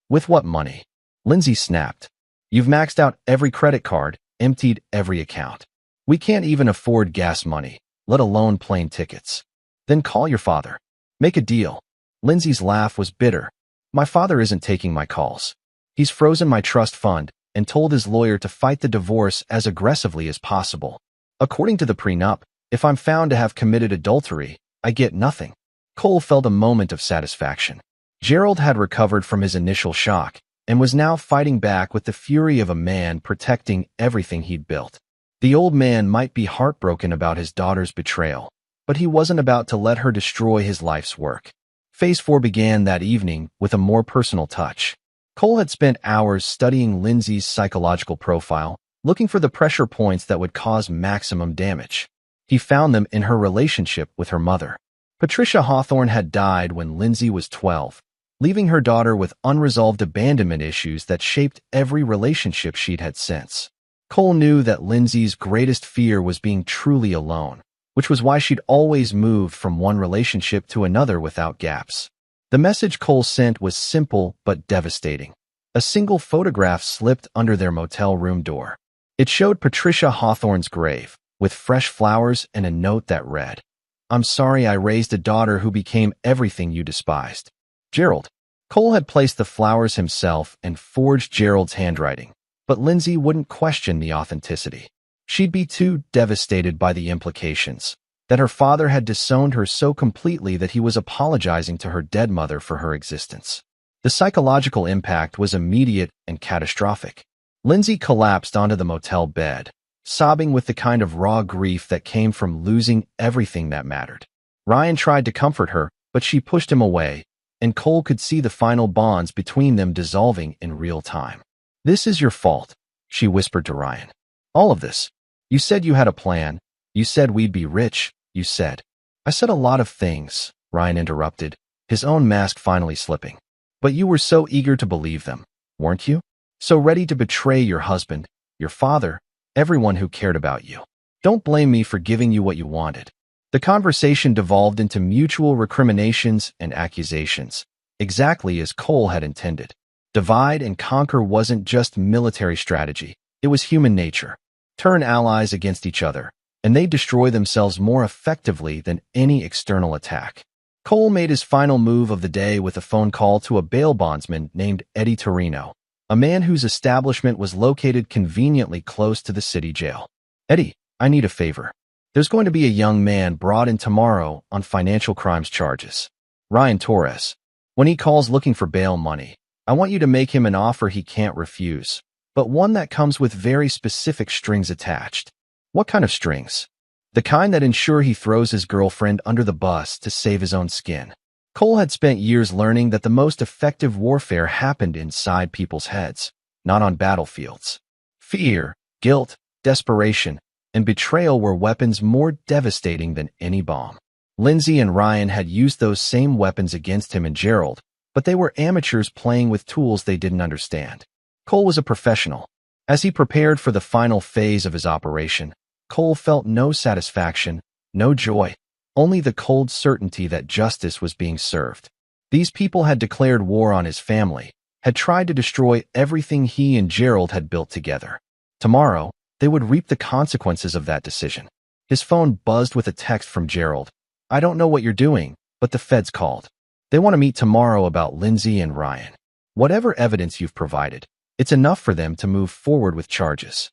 "With what money?" Lindsay snapped. "You've maxed out every credit card, emptied every account. We can't even afford gas money, let alone plane tickets." "Then call your father. Make a deal." Lindsay's laugh was bitter. "My father isn't taking my calls. He's frozen my trust fund and told his lawyer to fight the divorce as aggressively as possible. According to the prenup, if I'm found to have committed adultery, I get nothing." Cole felt a moment of satisfaction. Gerald had recovered from his initial shock and was now fighting back with the fury of a man protecting everything he'd built. The old man might be heartbroken about his daughter's betrayal, but he wasn't about to let her destroy his life's work. Phase 4 began that evening with a more personal touch. Cole had spent hours studying Lindsay's psychological profile, looking for the pressure points that would cause maximum damage. He found them in her relationship with her mother. Patricia Hawthorne had died when Lindsay was 12, leaving her daughter with unresolved abandonment issues that shaped every relationship she'd had since. Cole knew that Lindsay's greatest fear was being truly alone, which was why she'd always moved from one relationship to another without gaps. The message Cole sent was simple but devastating. A single photograph slipped under their motel room door. It showed Patricia Hawthorne's grave, with fresh flowers and a note that read, "I'm sorry I raised a daughter who became everything you despised. Gerald." Cole had placed the flowers himself and forged Gerald's handwriting, but Lindsay wouldn't question the authenticity. She'd be too devastated by the implications, that her father had disowned her so completely that he was apologizing to her dead mother for her existence. The psychological impact was immediate and catastrophic. Lindsay collapsed onto the motel bed, sobbing with the kind of raw grief that came from losing everything that mattered. Ryan tried to comfort her, but she pushed him away, and Cole could see the final bonds between them dissolving in real time. "This is your fault," she whispered to Ryan. "All of this. You said you had a plan. You said we'd be rich. You said." "I said a lot of things," Ryan interrupted, his own mask finally slipping. "But you were so eager to believe them, weren't you? So ready to betray your husband, your father, everyone who cared about you. Don't blame me for giving you what you wanted." The conversation devolved into mutual recriminations and accusations, exactly as Cole had intended. Divide and conquer wasn't just military strategy, it was human nature. Turn allies against each other, and they destroy themselves more effectively than any external attack. Cole made his final move of the day with a phone call to a bail bondsman named Eddie Torino, a man whose establishment was located conveniently close to the city jail. "Eddie, I need a favor." There's going to be a young man brought in tomorrow on financial crimes charges. Ryan Torres. When he calls looking for bail money, I want you to make him an offer he can't refuse, but one that comes with very specific strings attached. What kind of strings? The kind that ensure he throws his girlfriend under the bus to save his own skin. Cole had spent years learning that the most effective warfare happened inside people's heads, not on battlefields. Fear, guilt, desperation, and betrayal were weapons more devastating than any bomb. Lindsay and Ryan had used those same weapons against him and Gerald, but they were amateurs playing with tools they didn't understand. Cole was a professional. As he prepared for the final phase of his operation, Cole felt no satisfaction, no joy, only the cold certainty that justice was being served. These people had declared war on his family, had tried to destroy everything he and Gerald had built together. Tomorrow, they would reap the consequences of that decision. His phone buzzed with a text from Gerald. I don't know what you're doing, but the feds called. They want to meet tomorrow about Lindsay and Ryan. Whatever evidence you've provided, it's enough for them to move forward with charges.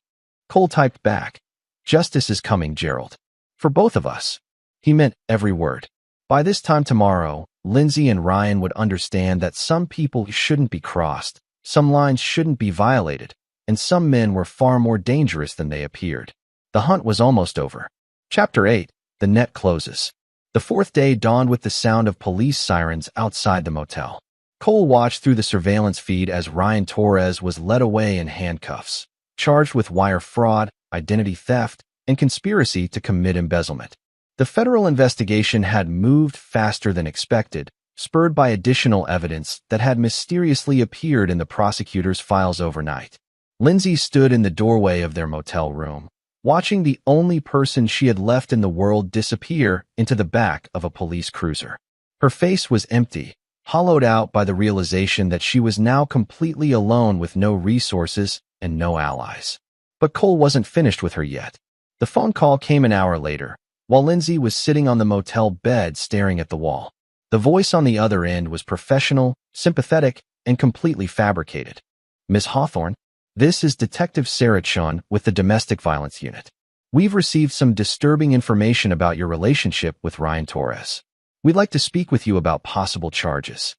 Cole typed back, Justice is coming, Gerald. For both of us. He meant every word. By this time tomorrow, Lindsay and Ryan would understand that some people shouldn't be crossed, some lines shouldn't be violated, and some men were far more dangerous than they appeared. The hunt was almost over. Chapter 8. The net closes. The fourth day dawned with the sound of police sirens outside the motel. Cole watched through the surveillance feed as Ryan Torres was led away in handcuffs, charged with wire fraud, identity theft, and conspiracy to commit embezzlement. The federal investigation had moved faster than expected, spurred by additional evidence that had mysteriously appeared in the prosecutor's files overnight. Lindsay stood in the doorway of their motel room, watching the only person she had left in the world disappear into the back of a police cruiser. Her face was empty, hollowed out by the realization that she was now completely alone with no resources and no allies. But Cole wasn't finished with her yet. The phone call came an hour later, while Lindsay was sitting on the motel bed staring at the wall. The voice on the other end was professional, sympathetic, and completely fabricated. Miss Hawthorne, this is Detective Sarah Chun with the Domestic Violence Unit. We've received some disturbing information about your relationship with Ryan Torres. We'd like to speak with you about possible charges.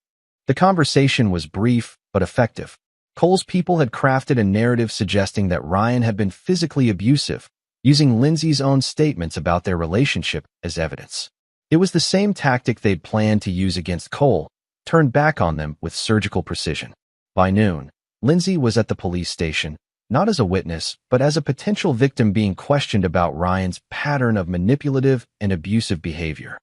The conversation was brief but effective. Cole's people had crafted a narrative suggesting that Ryan had been physically abusive, using Lindsay's own statements about their relationship as evidence. It was the same tactic they'd planned to use against Cole, turned back on them with surgical precision. By noon, Lindsay was at the police station, not as a witness, but as a potential victim being questioned about Ryan's pattern of manipulative and abusive behavior.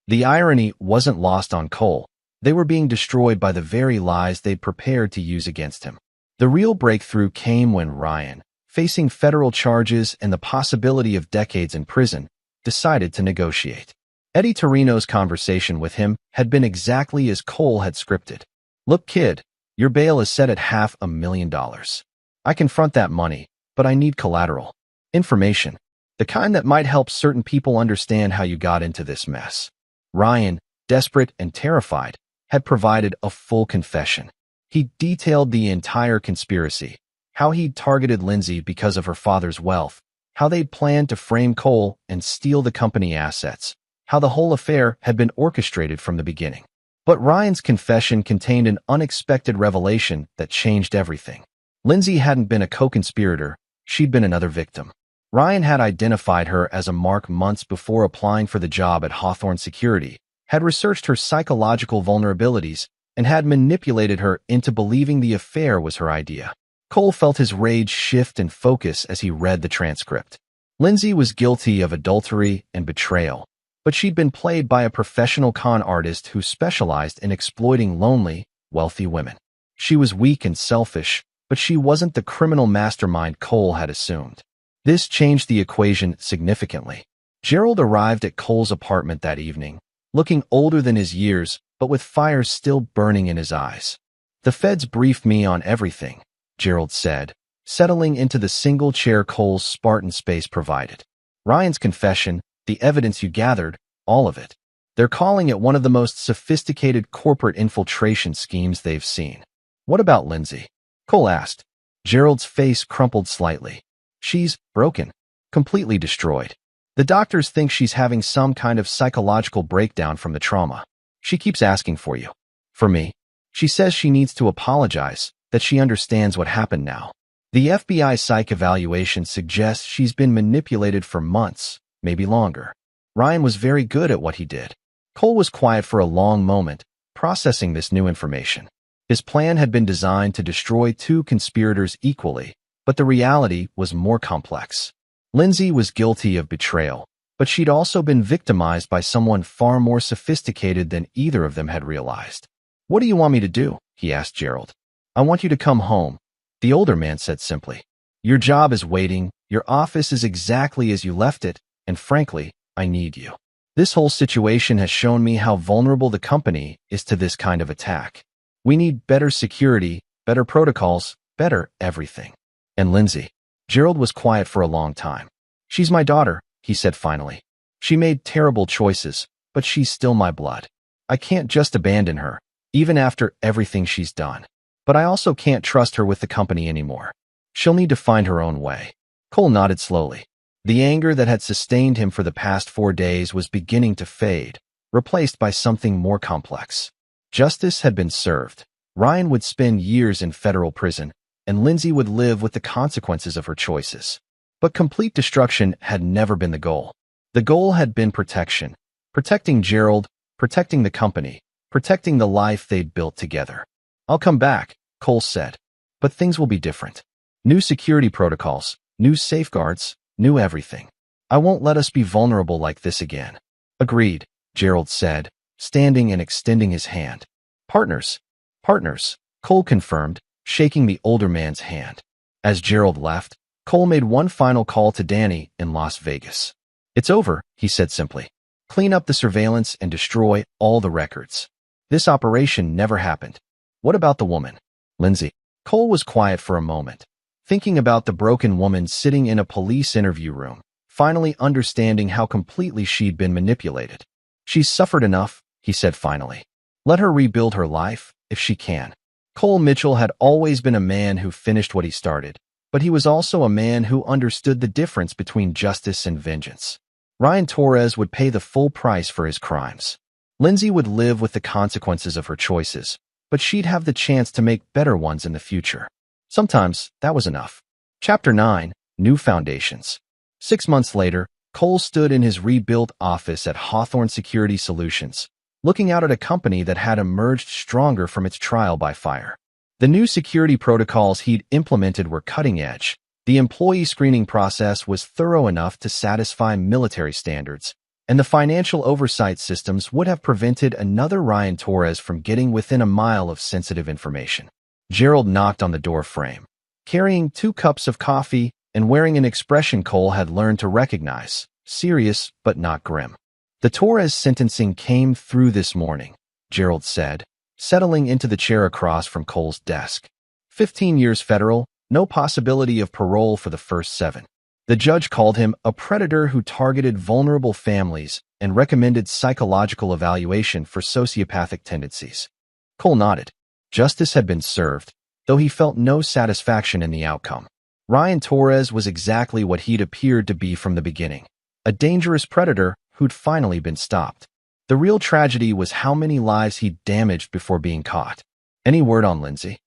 The irony wasn't lost on Cole. They were being destroyed by the very lies they'd prepared to use against him. The real breakthrough came when Ryan, facing federal charges and the possibility of decades in prison, decided to negotiate. Eddie Torino's conversation with him had been exactly as Cole had scripted. Look, kid, your bail is set at $500,000. I can front that money, but I need collateral. Information. The kind that might help certain people understand how you got into this mess. Ryan, desperate and terrified, had provided a full confession. He detailed the entire conspiracy, how he'd targeted Lindsay because of her father's wealth, how they'd planned to frame Cole and steal the company assets, how the whole affair had been orchestrated from the beginning. But Ryan's confession contained an unexpected revelation that changed everything. Lindsay hadn't been a co-conspirator, she'd been another victim. Ryan had identified her as a mark months before applying for the job at Hawthorne Security, had researched her psychological vulnerabilities, and had manipulated her into believing the affair was her idea. Cole felt his rage shift and focus as he read the transcript. Lindsay was guilty of adultery and betrayal, but she'd been played by a professional con artist who specialized in exploiting lonely, wealthy women. She was weak and selfish, but she wasn't the criminal mastermind Cole had assumed. This changed the equation significantly. Gerald arrived at Cole's apartment that evening, looking older than his years, but with fires still burning in his eyes. The feds briefed me on everything, Gerald said, settling into the single chair Cole's Spartan space provided. Ryan's confession, the evidence you gathered, all of it. They're calling it one of the most sophisticated corporate infiltration schemes they've seen. What about Lindsay? Cole asked. Gerald's face crumpled slightly. She's broken, completely destroyed. The doctors think she's having some kind of psychological breakdown from the trauma. She keeps asking for you. For me. She says she needs to apologize, that she understands what happened now. The FBI psych evaluation suggests she's been manipulated for months, maybe longer. Ryan was very good at what he did. Cole was quiet for a long moment, processing this new information. His plan had been designed to destroy two conspirators equally, but the reality was more complex. Lindsay was guilty of betrayal, but she'd also been victimized by someone far more sophisticated than either of them had realized. "What do you want me to do?" he asked Gerald. "I want you to come home," the older man said simply. "Your job is waiting, your office is exactly as you left it, and frankly, I need you. This whole situation has shown me how vulnerable the company is to this kind of attack. We need better security, better protocols, better everything." And Lindsay? Gerald was quiet for a long time. "She's my daughter," he said finally. "She made terrible choices, but she's still my blood. I can't just abandon her, even after everything she's done. But I also can't trust her with the company anymore. She'll need to find her own way." Cole nodded slowly. The anger that had sustained him for the past 4 days was beginning to fade, replaced by something more complex. Justice had been served. Ryan would spend years in federal prison, and Lindsay would live with the consequences of her choices. But complete destruction had never been the goal. The goal had been protection. Protecting Gerald, protecting the company, protecting the life they'd built together. "I'll come back," Cole said. "But things will be different. New security protocols, new safeguards, new everything. I won't let us be vulnerable like this again." "Agreed," Gerald said, standing and extending his hand. "Partners. Partners," Cole confirmed, shaking the older man's hand. As Gerald left, Cole made one final call to Danny in Las Vegas. "It's over," he said simply. "Clean up the surveillance and destroy all the records. This operation never happened." "What about the woman?" "Lindsay." Cole was quiet for a moment, thinking about the broken woman sitting in a police interview room, finally understanding how completely she'd been manipulated. "She's suffered enough," he said finally. "Let her rebuild her life, if she can." Cole Mitchell had always been a man who finished what he started, but he was also a man who understood the difference between justice and vengeance. Ryan Torres would pay the full price for his crimes. Lindsay would live with the consequences of her choices, but she'd have the chance to make better ones in the future. Sometimes that was enough. Chapter 9, New Foundations. 6 months later, Cole stood in his rebuilt office at Hawthorne Security Solutions, looking out at a company that had emerged stronger from its trial by fire. The new security protocols he'd implemented were cutting-edge. The employee screening process was thorough enough to satisfy military standards, and the financial oversight systems would have prevented another Ryan Torres from getting within a mile of sensitive information. Gerald knocked on the door frame, carrying 2 cups of coffee and wearing an expression Cole had learned to recognize, serious but not grim. "The Torres sentencing came through this morning," Gerald said, settling into the chair across from Cole's desk. 15 years federal, no possibility of parole for the first 7. The judge called him a predator who targeted vulnerable families and recommended psychological evaluation for sociopathic tendencies. Cole nodded. Justice had been served, though he felt no satisfaction in the outcome. Ryan Torres was exactly what he'd appeared to be from the beginning, a dangerous predator who'd finally been stopped. The real tragedy was how many lives he'd damaged before being caught. "Any word on Lindsay?"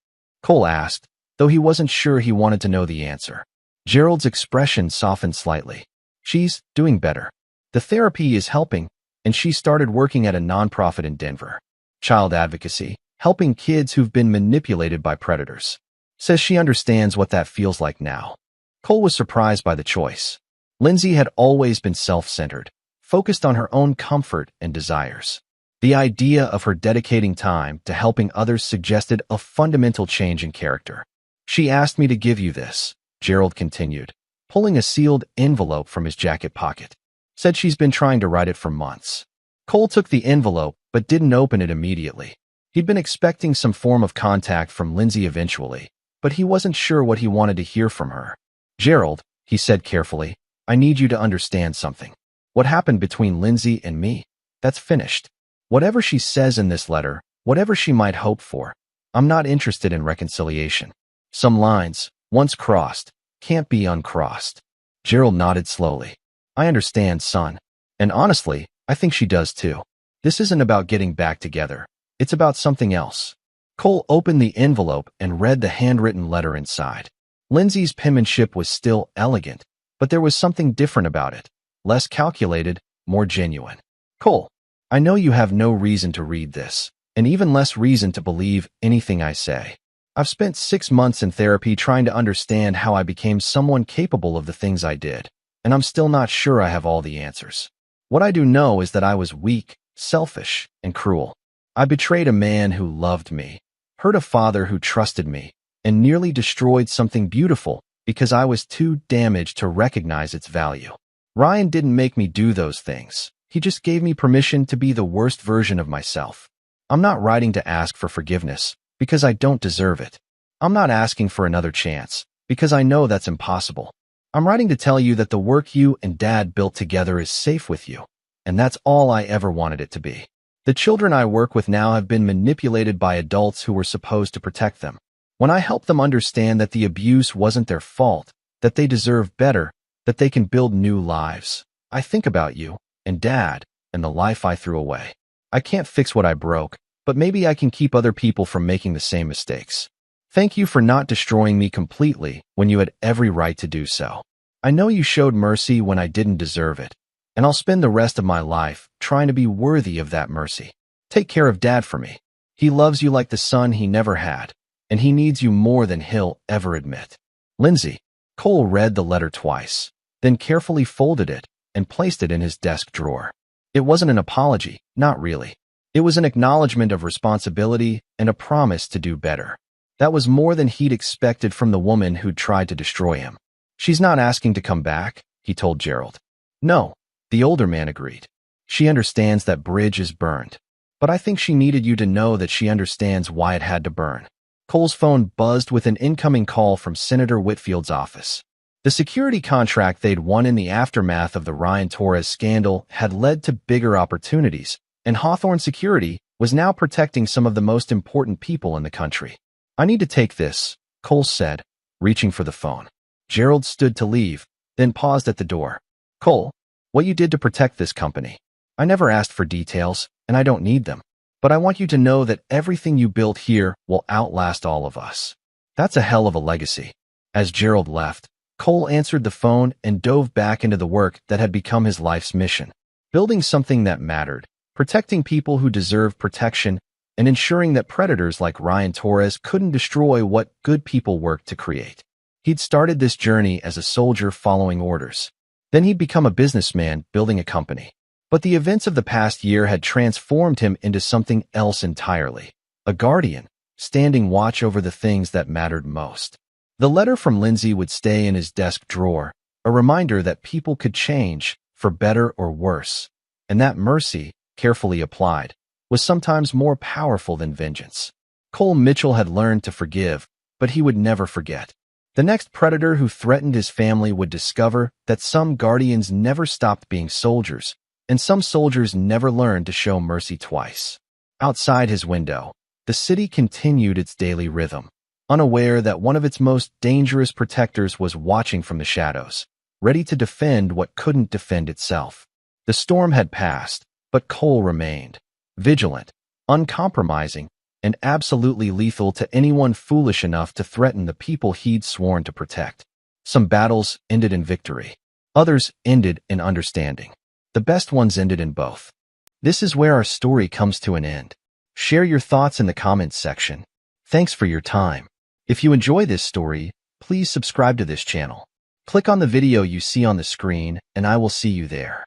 Cole asked, though he wasn't sure he wanted to know the answer. Gerald's expression softened slightly. "She's doing better. The therapy is helping, and she started working at a nonprofit in Denver. Child advocacy, helping kids who've been manipulated by predators. Says she understands what that feels like now." Cole was surprised by the choice. Lindsay had always been self-centered, focused on her own comfort and desires. The idea of her dedicating time to helping others suggested a fundamental change in character. "She asked me to give you this," Gerald continued, pulling a sealed envelope from his jacket pocket. "Said she's been trying to write it for months." Cole took the envelope but didn't open it immediately. He'd been expecting some form of contact from Lindsay eventually, but he wasn't sure what he wanted to hear from her. "Gerald," he said carefully, "I need you to understand something. What happened between Lindsay and me, that's finished. Whatever she says in this letter, whatever she might hope for, I'm not interested in reconciliation. Some lines, once crossed, can't be uncrossed." Gerald nodded slowly. I understand, son. And honestly, I think she does too. This isn't about getting back together. It's about something else. Cole opened the envelope and read the handwritten letter inside. Lindsay's penmanship was still elegant, but there was something different about it. Less calculated, more genuine. Cole, I know you have no reason to read this, and even less reason to believe anything I say. I've spent 6 months in therapy trying to understand how I became someone capable of the things I did, and I'm still not sure I have all the answers. What I do know is that I was weak, selfish, and cruel. I betrayed a man who loved me, hurt a father who trusted me, and nearly destroyed something beautiful because I was too damaged to recognize its value. Ryan didn't make me do those things. He just gave me permission to be the worst version of myself. I'm not writing to ask for forgiveness, because I don't deserve it. I'm not asking for another chance, because I know that's impossible. I'm writing to tell you that the work you and Dad built together is safe with you, and that's all I ever wanted it to be. The children I work with now have been manipulated by adults who were supposed to protect them. When I help them understand that the abuse wasn't their fault, that they deserve better, that they can build new lives, I think about you, and Dad, and the life I threw away. I can't fix what I broke, but maybe I can keep other people from making the same mistakes. Thank you for not destroying me completely when you had every right to do so. I know you showed mercy when I didn't deserve it, and I'll spend the rest of my life trying to be worthy of that mercy. Take care of Dad for me. He loves you like the son he never had, and he needs you more than he'll ever admit. Lindsay. Cole read the letter twice, then carefully folded it and placed it in his desk drawer. It wasn't an apology, not really. It was an acknowledgement of responsibility and a promise to do better. That was more than he'd expected from the woman who'd tried to destroy him. She's not asking to come back, he told Gerald. No, the older man agreed. She understands that bridge is burned. But I think she needed you to know that she understands why it had to burn. Cole's phone buzzed with an incoming call from Senator Whitfield's office. The security contract they'd won in the aftermath of the Ryan Torres scandal had led to bigger opportunities, and Hawthorne Security was now protecting some of the most important people in the country. I need to take this, Cole said, reaching for the phone. Gerald stood to leave, then paused at the door. Cole, what you did to protect this company. I never asked for details, and I don't need them. But I want you to know that everything you built here will outlast all of us. That's a hell of a legacy. As Gerald left, Cole answered the phone and dove back into the work that had become his life's mission. Building something that mattered, protecting people who deserved protection, and ensuring that predators like Ryan Torres couldn't destroy what good people worked to create. He'd started this journey as a soldier following orders. Then he'd become a businessman building a company. But the events of the past year had transformed him into something else entirely. A guardian, standing watch over the things that mattered most. The letter from Lindsay would stay in his desk drawer, a reminder that people could change, for better or worse, and that mercy, carefully applied, was sometimes more powerful than vengeance. Cole Mitchell had learned to forgive, but he would never forget. The next predator who threatened his family would discover that some guardians never stopped being soldiers, and some soldiers never learned to show mercy twice. Outside his window, the city continued its daily rhythm, unaware that one of its most dangerous protectors was watching from the shadows, ready to defend what couldn't defend itself. The storm had passed, but Cole remained, vigilant, uncompromising, and absolutely lethal to anyone foolish enough to threaten the people he'd sworn to protect. Some battles ended in victory. Others ended in understanding. The best ones ended in both. This is where our story comes to an end. Share your thoughts in the comments section. Thanks for your time. If you enjoy this story, please subscribe to this channel. Click on the video you see on the screen, and I will see you there.